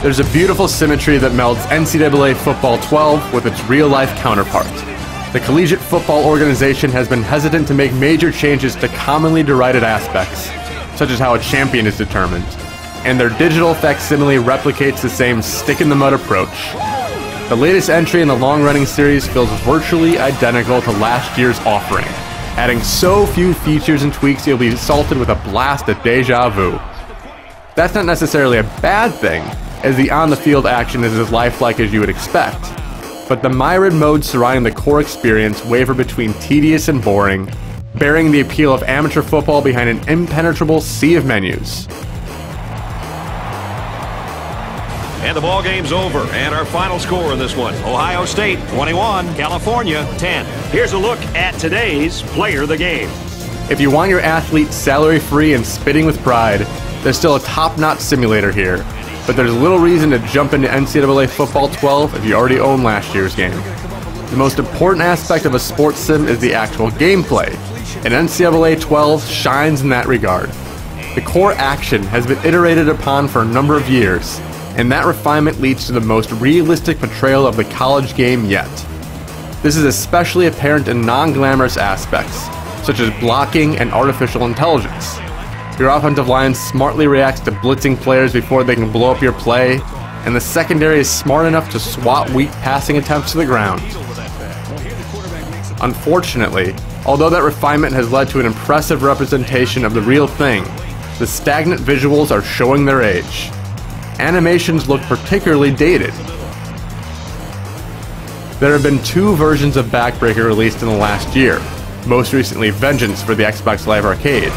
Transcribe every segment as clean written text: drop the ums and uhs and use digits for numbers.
There's a beautiful symmetry that melds NCAA Football 12 with its real-life counterpart. The collegiate football organization has been hesitant to make major changes to commonly derided aspects, such as how a champion is determined, and their digital facsimile replicates the same stick-in-the-mud approach. The latest entry in the long-running series feels virtually identical to last year's offering, adding so few features and tweaks you'll be assaulted with a blast of deja vu. That's not necessarily a bad thing, as the on-the-field action is as lifelike as you would expect, but the myriad modes surrounding the core experience waver between tedious and boring, burying the appeal of amateur football behind an impenetrable sea of menus. And the ball game's over, and our final score in this one: Ohio State 21, California 10. Here's a look at today's Player of the Game. If you want your athlete salary-free and spitting with pride, there's still a top-notch simulator here, but there's little reason to jump into NCAA Football 12 if you already own last year's game. The most important aspect of a sports sim is the actual gameplay, and NCAA 12 shines in that regard. The core action has been iterated upon for a number of years, and that refinement leads to the most realistic portrayal of the college game yet. This is especially apparent in non-glamorous aspects, such as blocking and artificial intelligence. Your offensive line smartly reacts to blitzing players before they can blow up your play, and the secondary is smart enough to swat weak passing attempts to the ground. Unfortunately, although that refinement has led to an impressive representation of the real thing, the stagnant visuals are showing their age. Animations look particularly dated. There have been 2 versions of Backbreaker released in the last year, most recently Vengeance for the Xbox Live Arcade,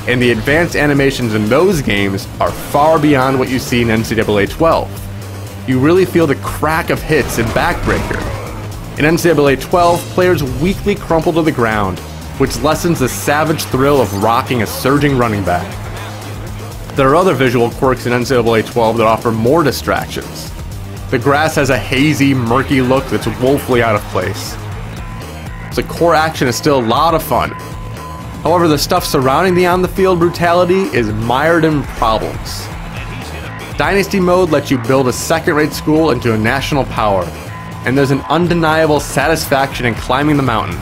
and the advanced animations in those games are far beyond what you see in NCAA 12. You really feel the crack of hits in Backbreaker. In NCAA 12, players weakly crumple to the ground, which lessens the savage thrill of rocking a surging running back. There are other visual quirks in NCAA 12 that offer more distractions. The grass has a hazy, murky look that's woefully out of place. The core action is still a lot of fun. However, the stuff surrounding the on-the-field brutality is mired in problems. Dynasty mode lets you build a second-rate school into a national power, and there's an undeniable satisfaction in climbing the mountain.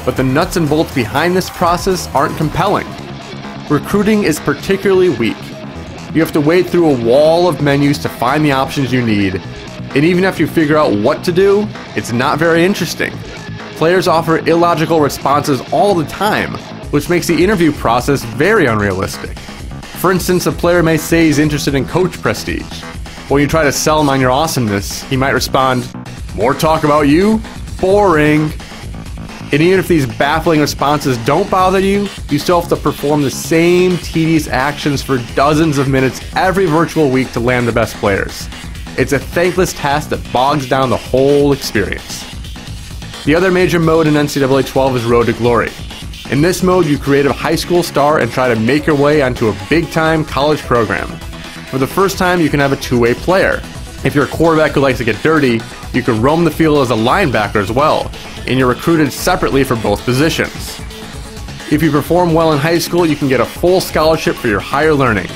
But the nuts and bolts behind this process aren't compelling. Recruiting is particularly weak. You have to wade through a wall of menus to find the options you need, and even after you figure out what to do, it's not very interesting. Players offer illogical responses all the time, which makes the interview process very unrealistic. For instance, a player may say he's interested in coach prestige. When you try to sell him on your awesomeness, he might respond, "More talk about you? Boring." And even if these baffling responses don't bother you, you still have to perform the same tedious actions for dozens of minutes every virtual week to land the best players. It's a thankless task that bogs down the whole experience. The other major mode in NCAA 12 is Road to Glory. In this mode, you create a high school star and try to make your way onto a big-time college program. For the first time, you can have a two-way player. If you're a quarterback who likes to get dirty, you can roam the field as a linebacker as well, and you're recruited separately for both positions. If you perform well in high school, you can get a full scholarship for your higher learning,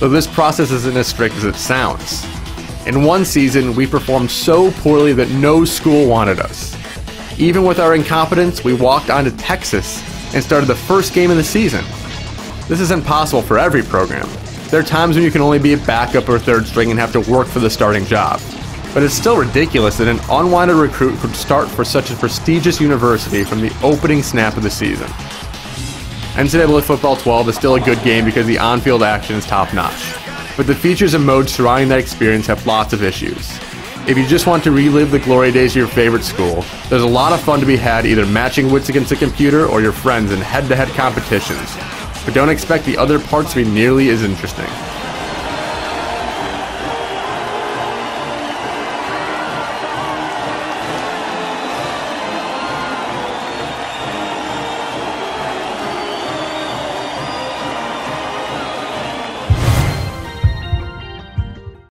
though this process isn't as strict as it sounds. In one season, we performed so poorly that no school wanted us. Even with our incompetence, we walked on to Texas and started the first game of the season. This isn't possible for every program. There are times when you can only be a backup or third string and have to work for the starting job. But it's still ridiculous that an unwanted recruit could start for such a prestigious university from the opening snap of the season. NCAA Football 12 is still a good game because the on-field action is top-notch, but the features and modes surrounding that experience have lots of issues. If you just want to relive the glory days of your favorite school, there's a lot of fun to be had either matching wits against a computer or your friends in head-to-head competitions, but don't expect the other parts to be nearly as interesting.